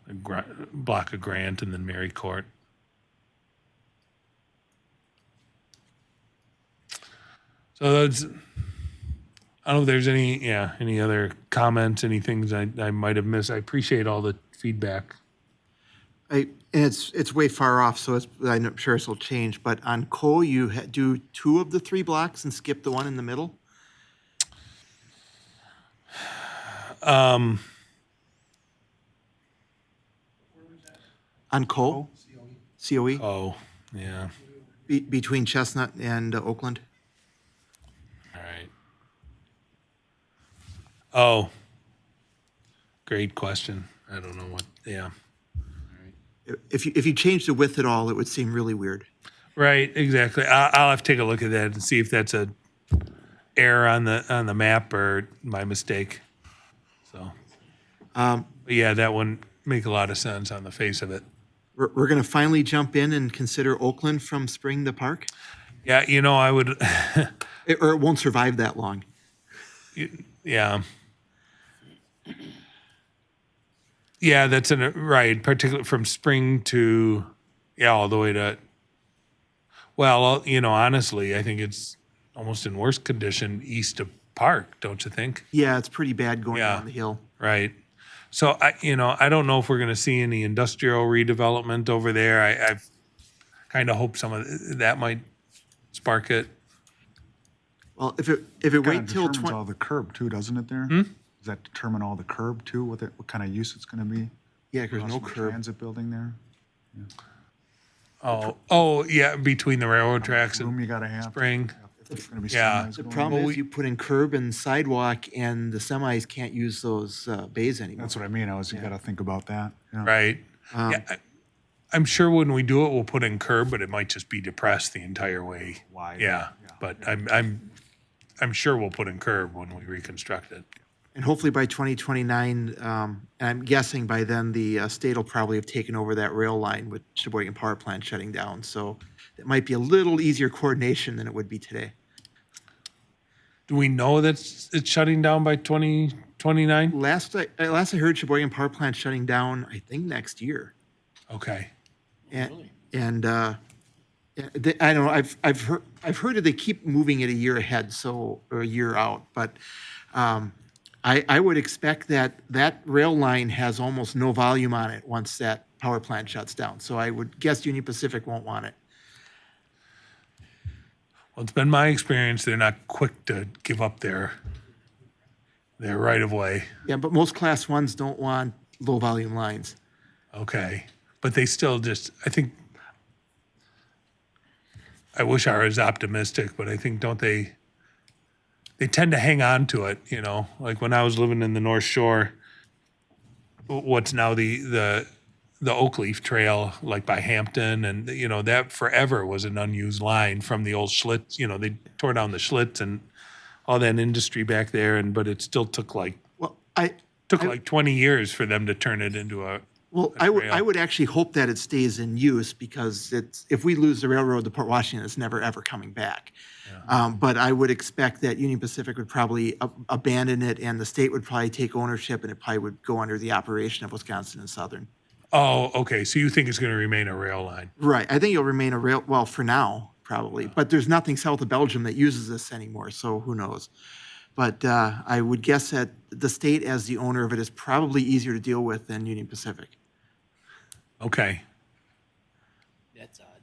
a block of Grant, and then Mary Court. So that's, I don't know if there's any other comments, any things I might have missed. I appreciate all the feedback. And it's way far off, so I'm sure this will change. But on Cole, you do 2 of the 3 blocks and skip the one in the middle? On Cole? COE? Oh, yeah. Between Chestnut and Oakland? All right. Oh, great question. I don't know what, yeah. If you change the width at all, it would seem really weird. Right, exactly. I'll have to take a look at that and see if that's a error on the map or my mistake. So, but yeah, that wouldn't make a lot of sense on the face of it. We're going to finally jump in and consider Oakland from Spring to Park? Yeah, I would, Or it won't survive that long. yeah. Yeah, that's right, particularly from spring to, yeah, all the way to, well, honestly, I think it's almost in worse condition east of Park, don't you think? Yeah, it's pretty bad going Yeah. down the hill. Right. So I don't know if we're going to see any industrial redevelopment over there. I've kind of hoped some of that might spark it. Well, if it Kind wait of till determines all the curb too, doesn't it there? Does that determine all the curb too, what kind of use it's going to be? yeah, there's no Across the curb. Transit building there? Oh, yeah, between the railroad tracks Room and you got to have. Spring. If there's going to be Yeah. semis The going problem in. is you put in curb and sidewalk, and the semis can't use those bays anymore. That's what I mean. You got to think about that. Yeah. Right. Yeah, I'm sure when we do it, we'll put in curb, but it might just be depressed the entire way. Wide, Yeah, yeah. but I'm sure we'll put in curb when we reconstruct it. And hopefully by 2029, and I'm guessing by then, the state will probably have taken over that rail line with Sheboygan Power Plant shutting down. So it might be a little easier coordination than it would be today. Do we know that it's shutting down by 2029? Last I heard, Sheboygan Power Plant shutting down, I think next year. Okay. And I don't know. I've heard that they keep moving it a year ahead, or a year out. But I would expect that rail line has almost no volume on it once that power plant shuts down. So I would guess Union Pacific won't want it. Well, it's been my experience they're not quick to give up their right of way. Yeah, but most Class 1s don't want low volume lines. Okay. But they still I think, I wish I was optimistic, but I think, don't they tend to hang on to it, like when I was living in the North Shore, what's now the Oakleaf Trail, like by Hampton, and, that forever was an unused line from the old Schlitz, they tore down the Schlitz and all that industry back there, but it still took like Well, 20 years for them to turn it into a I trail. would actually hope that it stays in use, because if we lose the railroad to Port Washington, it's never, ever coming back. But I would expect that Union Pacific would probably abandon it, and the state would probably take ownership, and it probably would go under the operation of Wisconsin and Southern. Oh, okay. So you think it's going to remain a rail line? Right. I think it'll remain a rail, well, for now, probably. But there's nothing south of Belgium that uses this anymore, so who knows? But I would guess that the state, as the owner of it, is probably easier to deal with than Union Pacific. Okay. That's odd.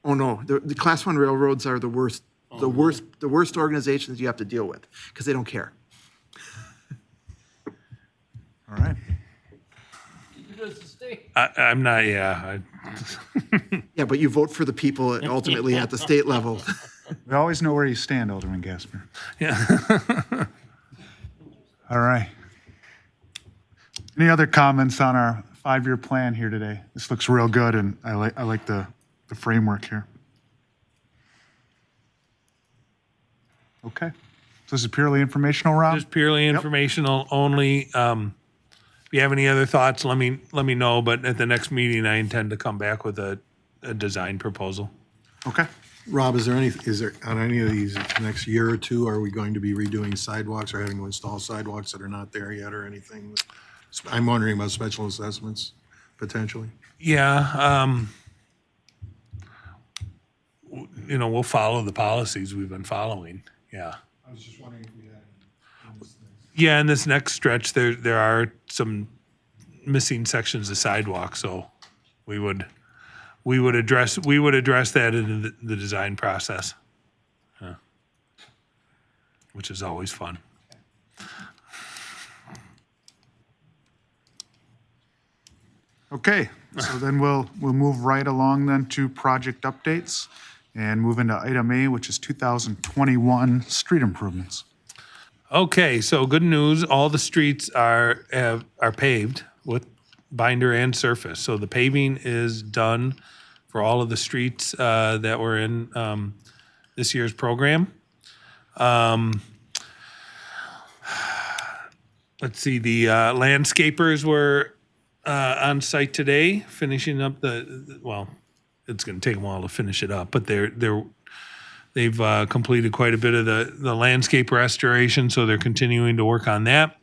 Oh, no, the Class 1 railroads are the worst, the worst organizations you have to deal with, because they don't care. All right. I'm not, yeah. Yeah, but you vote for the people ultimately at the state level. We always know where you stand, Alderman Gasper. Yeah. All right. Any other comments on our 5-year plan here today? This looks real good, and I like the framework here. Okay. So this is purely informational, Rob? Just purely informational only. If you have any other thoughts, let me know, but at the next meeting, I intend to come back with a design proposal. Okay. Rob, is there on any of these next year or two, are we going to be redoing sidewalks or having to install sidewalks that are not there yet or anything? I'm wondering about special assessments, potentially. Yeah, we'll follow the policies we've been following, yeah. I was just wondering if we had any in this next. Yeah, in this next stretch, there are some missing sections of sidewalk, so we would address that in the design process. Yeah. Which is always fun. Okay, so then we'll move right along then to project updates and move into item A, which is 2021 street improvements. Okay, so good news, all the streets are paved with binder and surface. So the paving is done for for all of the streets that were in this year's program. Let's see, the landscapers were on site today, finishing up well, it's going to take them a while to finish it up, but they've completed quite a bit of the landscape restoration, so they're continuing to work on that.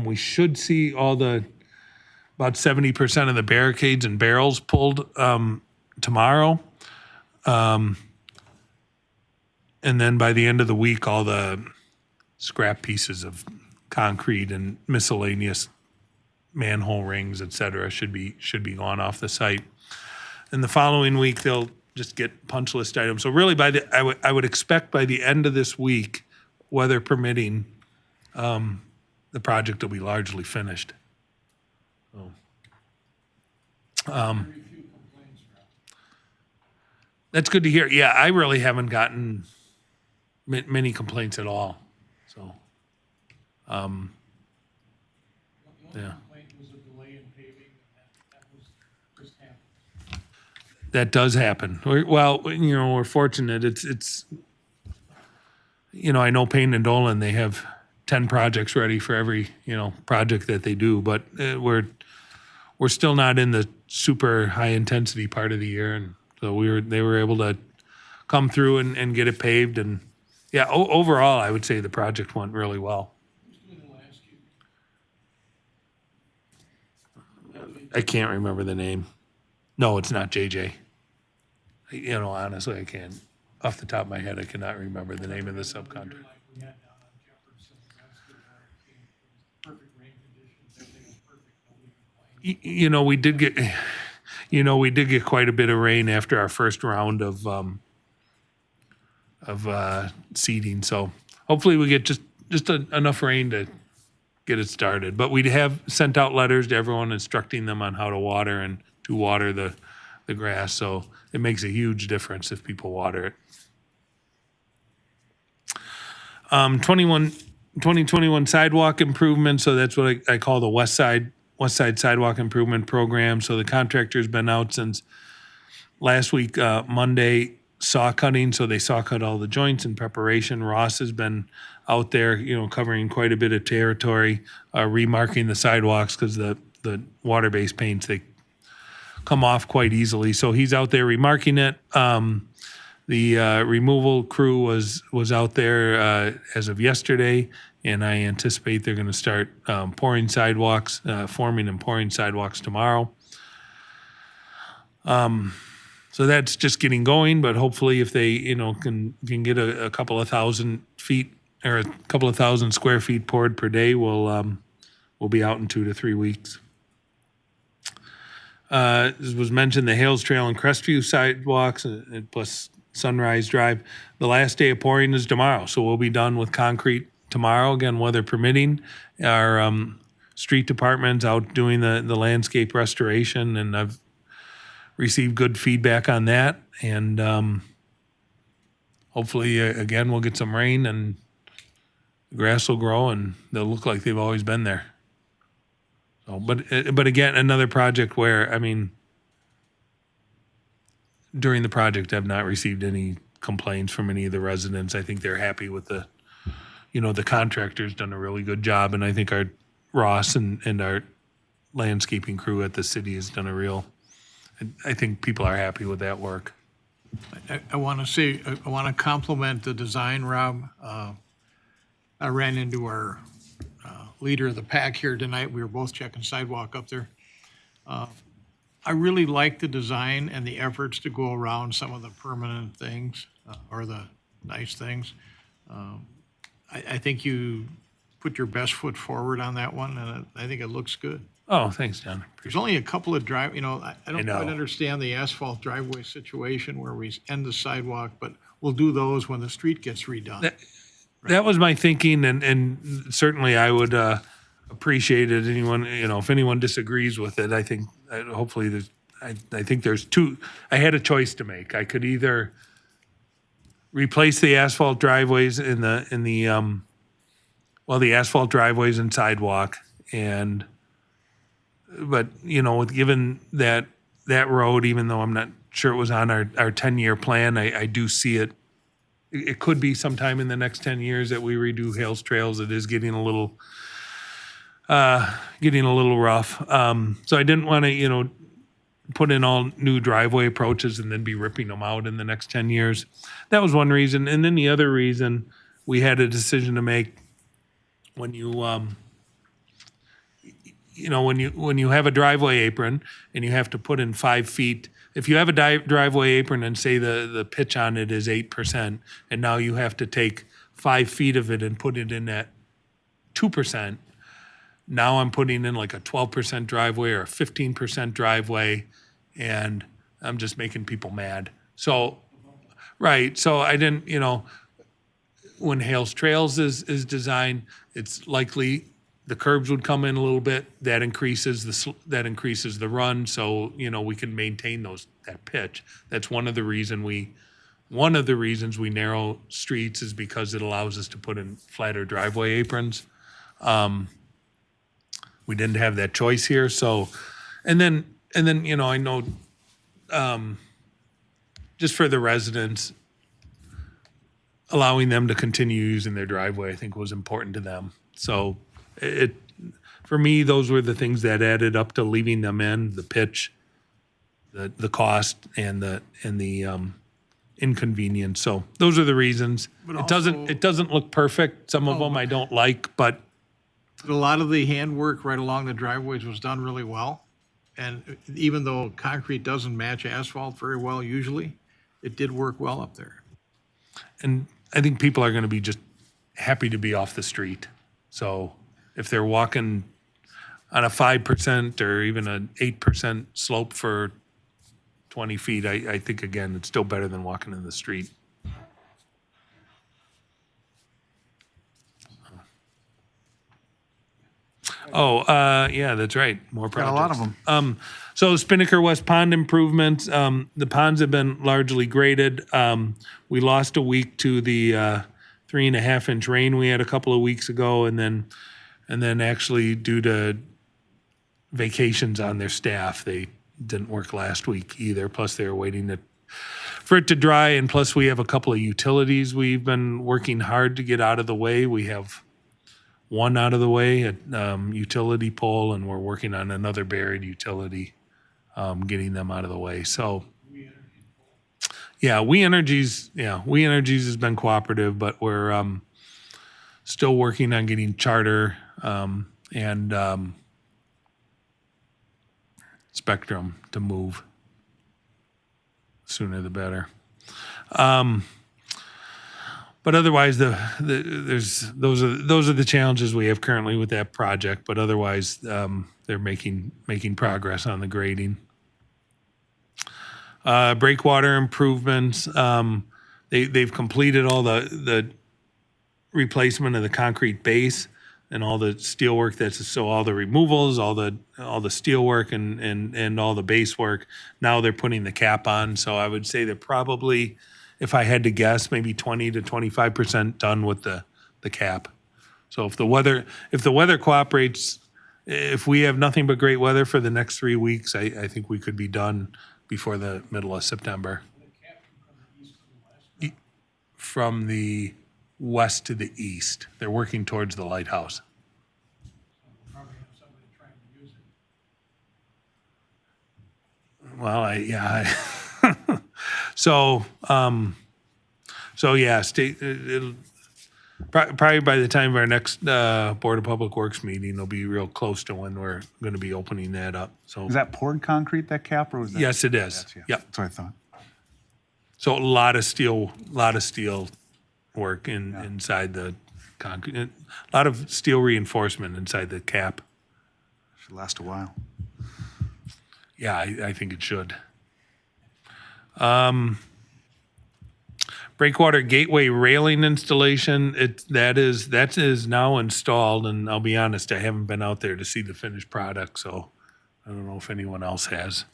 We should see about 70% of the barricades and barrels pulled tomorrow. And then by the end of the week, all the scrap pieces of concrete and miscellaneous manhole rings, et cetera, should be gone off the site. And the following week, they'll just get punch list items. So really, I would expect by the end of this week, weather permitting, the project will be largely finished. That's good to hear. Yeah, I really haven't gotten many complaints at all. So, yeah. That does happen. Well, we're fortunate. It's I know Payne and Dolan, they have 10 projects ready for every, project that they do, but we're still not in the super high intensity part of the year. And so they were able to come through and get it paved. And yeah, overall, I would say the project went really well. I can't remember the name. No, it's not JJ. Honestly, I can't. Off the top of my head, I cannot remember the name of the subcontractor. We did get, quite a bit of rain after our first round of seeding. So hopefully we get just enough rain to get it started. But we have sent out letters to everyone instructing them on how to water and to water the grass. So it makes a huge difference if people water it. 2021 sidewalk improvement. So that's what I call the West Side Sidewalk Improvement Program. So the contractor's been out since last week, Monday, saw cutting. So they saw cut all the joints in preparation. Ross has been out there, covering quite a bit of territory, remarking the sidewalks because the water-based paints, they come off quite easily. So he's out there remarking it. The removal crew was out there as of yesterday, and I anticipate they're going to start forming and pouring sidewalks tomorrow. So that's just getting going, but hopefully if they, can get a couple of thousand feet or a couple of thousand square feet poured per day, we'll be out in 2 to 3 weeks. As was mentioned, the Hales Trail and Crestview sidewalks, plus Sunrise Drive. The last day of pouring is tomorrow, so we'll be done with concrete tomorrow. Again, weather permitting. Our street department's out doing the landscape restoration, and I've received good feedback on that. And hopefully, again, we'll get some rain and the grass will grow, and they'll look like they've always been there. So, but again, another project where, during the project, I've not received any complaints from any of the residents. I think they're happy with the contractor's done a really good job, and I think our Ross and our landscaping crew at the city has done I think people are happy with that work. I want to compliment the design, Rob. I ran into our leader of the pack here tonight. We were both checking sidewalk up there. I really like the design and the efforts to go around some of the permanent things or the nice things. I think you put your best foot forward on that one, and I think it looks good. Oh, thanks, John. There's only a couple of I don't know. quite understand the asphalt driveway situation where we end the sidewalk, but we'll do those when the street gets redone. That was my thinking, and certainly I would appreciate it. Anyone, if anyone disagrees with it, I think hopefully I think there's two. I had a choice to make. I could either replace the asphalt driveways the asphalt driveways and sidewalk, but given that road, even though I'm not sure it was on our 10-year plan. I do see it. It could be sometime in the next 10 years that we redo Hales Trails. It is getting a little rough. So I didn't want to, put in all new driveway approaches and then be ripping them out in the next 10 years. That was one reason. And then the other reason, we had a decision to make when you, when you have a driveway apron and you have to put in 5 feet, if you have a driveway apron and say the pitch on it is 8%, and now you have to take 5 feet of it and put it in at 2%, now I'm putting in like a 12% driveway or a 15% driveway, and I'm just making people mad. So, right, so I didn't, when Hales Trails is designed, it's likely the curbs would come in a little bit. That increases the run, so we can maintain that pitch. That's one of the reasons we narrow streets is because it allows us to put in flatter driveway aprons. We didn't have that choice here, so and then I know just for the residents, allowing them to continue using their driveway, I think was important to them. So for me, those were the things that added up to leaving them in: the pitch, the cost, and the inconvenience. So those are the reasons. But It doesn't look perfect. Some of them I don't like, but A lot of the handwork right along the driveways was done really well. And even though concrete doesn't match asphalt very well usually, it did work well up there. and I think people are going to be just happy to be off the street. So if they're walking on a 5% or even an 8% slope for 20 feet, I think, again, it's still better than walking in the street. Yeah, that's right. More Got projects. a lot of them. So Spinnaker West Pond improvements, the ponds have been largely graded. We lost a week to the 3.5-inch rain we had a couple of weeks ago, and then actually due to vacations on their staff, they didn't work last week either. Plus they were waiting for it to dry, and plus we have a couple of utilities we've been working hard to get out of the way. We have one out of the way at utility pole, and we're working on another buried utility, getting them out of the way. So, We Energies has been cooperative, but we're still working on getting Charter and Spectrum to move. Sooner the better. But otherwise, those are the challenges we have currently with that project. But otherwise, they're making progress on the grading. Breakwater improvements. They've completed all the replacement of the concrete base and all the steel work. So all the removals, all the steel work, and all the base work. Now they're putting the cap on. So I would say they're probably, if I had to guess, maybe 20 to 25% done with the cap. So if the weather cooperates, if we have nothing but great weather for the next 3 weeks, I think we could be done before the middle of September. From the west to the east. They're working towards the lighthouse. Well, it'll probably by the time of our next Board of Public Works meeting, it'll be real close to when we're going to be opening that up. So Is that poured concrete, that cap, or was that? yes, it is. Yeah, Yep. that's what I thought. So a lot of steel work inside the concrete, a lot of steel reinforcement inside the cap. Should last a while. Yeah, I think it should. Breakwater Gateway railing installation, that is now installed, and I'll be honest, I haven't been out there to see the finished product, so I don't know if anyone else has.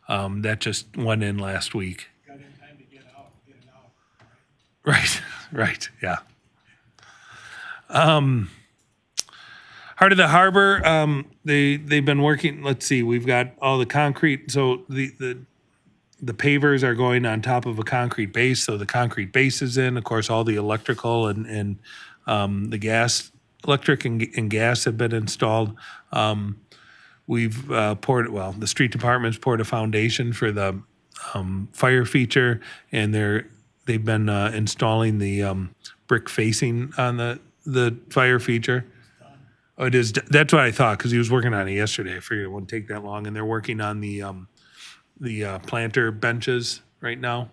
That just went in last week. Got in time to get it out. Right, yeah. Heart of the Harbor, they've been working, let's see, we've got all the concrete, so the the pavers are going on top of a concrete base, so the concrete base is in. Of course, all the electrical and the gas, electric and gas have been installed. We've the street department's poured a foundation for the fire feature, and they've been installing the brick facing on the fire feature. Oh, it is. That's what I thought, because he was working on it yesterday. I figured it wouldn't take that long, and they're working on the planter benches right now.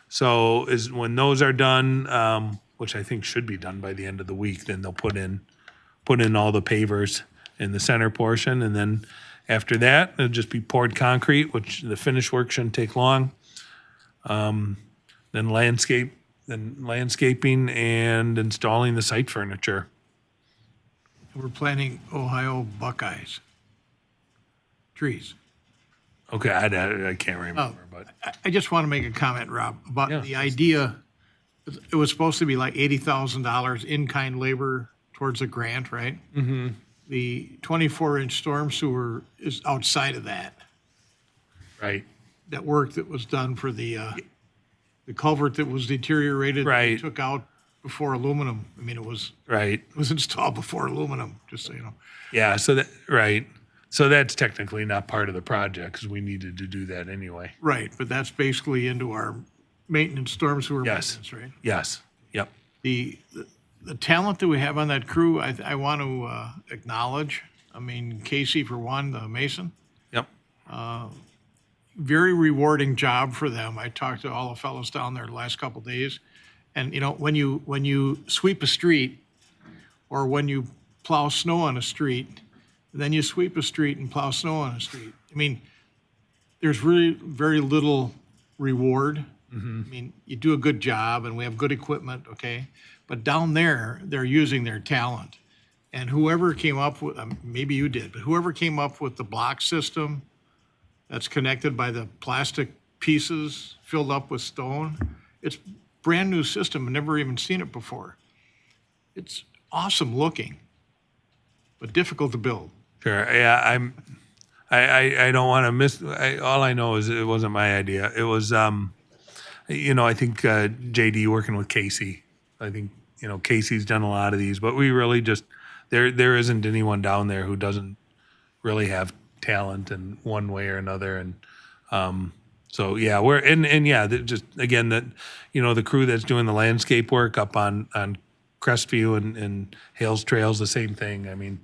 So when those are done, which I think should be done by the end of the week, then they'll put in all the pavers in the center portion, and then after that, it'll just be poured concrete, which the finish work shouldn't take long. Then landscaping and installing the site furniture. We're planting Ohio Buckeyes. Trees. Okay, I can't remember, but I just want to make a comment, Rob, about Yeah. the idea. It was supposed to be like $80,000 in-kind labor towards a grant, right? Mm-hmm. The 24-inch storm sewer is outside of that. right. That work that was done for the culvert that was deteriorated. They Right. took out before aluminum. I mean, it was installed before aluminum, just so you know. Yeah, so that's technically not part of the project, because we needed to do that anyway. Right, but that's basically into our maintenance, storm sewer Yes. maintenance, right? Yes, yep. The talent that we have on that crew, I want to acknowledge. I mean, Casey, for one, the mason, Yep. very rewarding job for them. I talked to all the fellows down there the last couple of days. And, when you sweep a street, or when you plow snow on a street, then you sweep a street and plow snow on a street. I mean, there's really very little reward. I mean, you do a good job, and we have good equipment, okay? But down there, they're using their talent. And whoever came up with, maybe you did, but whoever came up with the block system that's connected by the plastic pieces filled up with stone, it's brand new system. I've never even seen it before. It's awesome looking, but difficult to build. Sure, yeah, I don't want to miss, all I know is it wasn't my idea. It was, I think JD working with Casey. I think, Casey's done a lot of these, but we really just, there isn't anyone down there who doesn't really have talent in one way or another. And so, yeah, just, again, that, the crew that's doing the landscape work up on Crestview and Hales Trails, the same thing. I mean,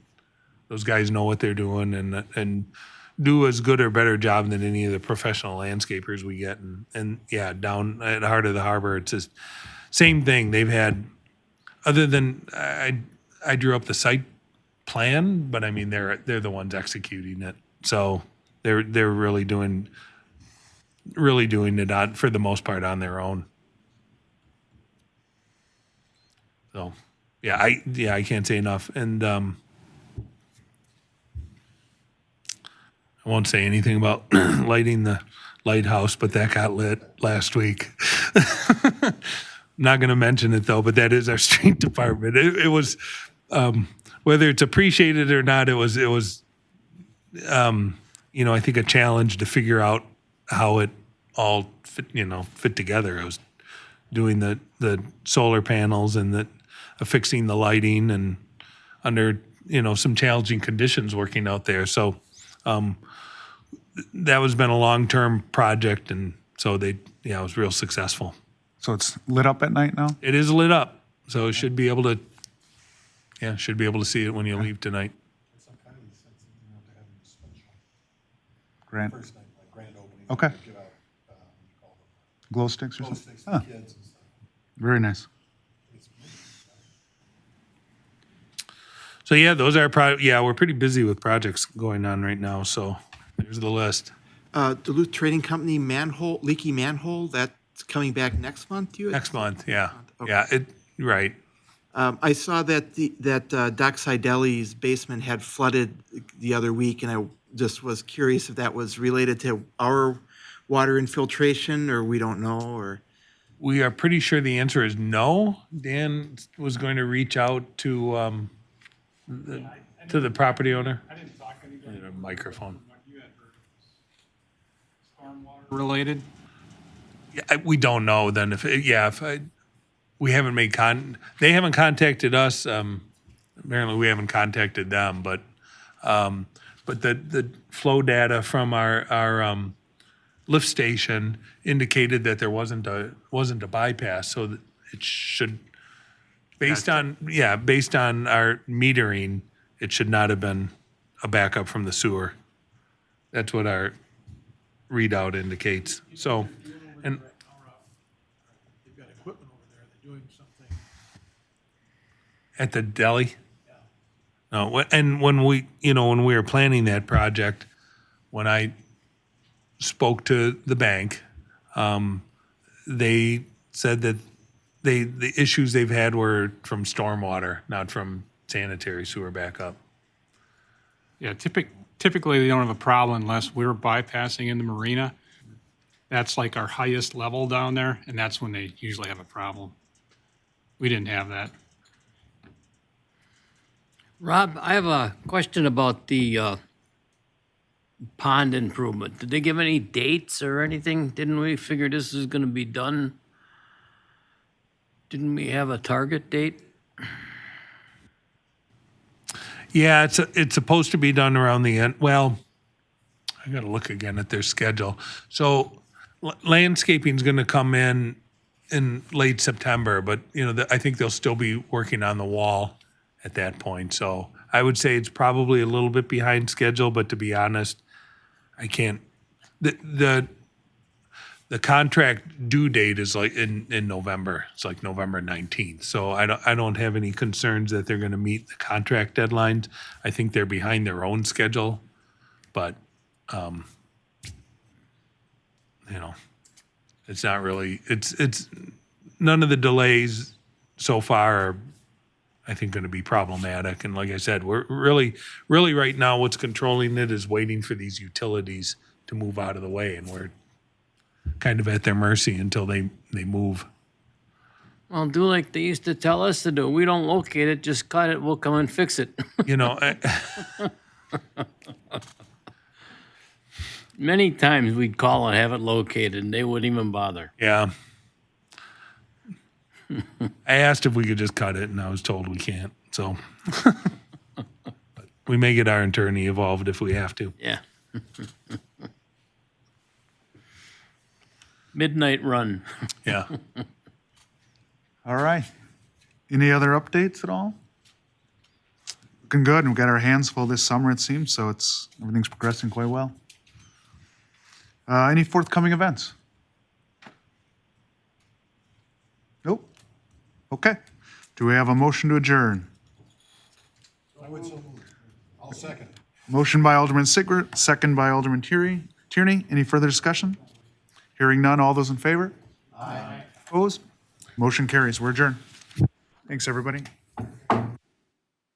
those guys know what they're doing and do as good or better job than any of the professional landscapers we get. And yeah, down at Heart of the Harbor, it's just same thing. They've had, other than I drew up the site plan, but I mean they're the ones executing it. So they're really doing it for the most part on their own. So I can't say enough. And I won't say anything about lighting the lighthouse, but that got lit last week. Not going to mention it though, but that is our street department. It was, whether it's appreciated or not, it was, I think a challenge to figure out how it all fit together. I was doing the solar panels and affixing the lighting and under, some challenging conditions working out there. So, that was been a long-term project, and so it was real successful. So it's lit up at night now? It is lit up, so should be able to see it when you leave tonight. Some kind of sense to having a special Grant, first night, like grand opening. Okay. Give out, what do you call them? glow sticks or Glow something? sticks to Huh, the kids and stuff. very nice. It's So yeah, those are we're pretty busy with projects going on right now, so there's the list. Duluth Trading Company leaky manhole, that's coming back next month, you had? Next month, yeah. Okay. Yeah, right. I saw that Doc Sideli's basement had flooded the other week, and I just was curious if that was related to our water infiltration, or we don't know, or? We are pretty sure the answer is no. Dan was going to reach out to the property owner. I didn't talk to anybody. Need a microphone. What you had heard. Storm Related? We don't know then we haven't they haven't contacted us. Apparently we haven't contacted them, but the flow data from our lift station indicated that there wasn't a bypass, so that it should, based on our metering, it should not have been a backup from the sewer. That's what our readout indicates. So, and They've got equipment over there, they're doing something. at the deli? No, and when we were planning that project, when I spoke to the bank, they said that the issues they've had were from stormwater, not from sanitary sewer backup. Yeah, typically they don't have a problem unless we're bypassing in the marina. That's like our highest level down there, and that's when they usually have a problem. We didn't have that. Rob, I have a question about the pond improvement. Did they give any dates or anything? Didn't we figure this is gonna be done? Didn't we have a target date? Yeah, it's supposed to be done around the end. Well, I got to look again at their schedule. So landscaping's going to come in late September, but I think they'll still be working on the wall at that point. So I would say it's probably a little bit behind schedule, but to be honest, I can't. The contract due date is like in November. It's like November 19th. So I don't have any concerns that they're going to meet the contract deadlines. I think they're behind their own schedule, but it's not really. It's none of the delays so far are, I think, going to be problematic. And like I said, we're really right now what's controlling it is waiting for these utilities to move out of the way, and we're kind of at their mercy until they move. Well, do like they used to tell us to do. We don't locate it, just cut it, we'll come and fix it. Many times we'd call and have it located, and they wouldn't even bother. Yeah. I asked if we could just cut it, and I was told we can't. So but we may get our attorney involved if we have to. Yeah. Midnight run. Yeah. All right. Any other updates at all? Looking good, and we've got our hands full this summer, it seems, so everything's progressing quite well. Any forthcoming events? Nope. Okay. Do we have a motion to adjourn? I'll second. Motion by Alderman Sigrid, second by Alderman Tierney. Any further discussion? Hearing none, all those in favor? Aye. Opposed? Motion carries. We're adjourned. Thanks, everybody.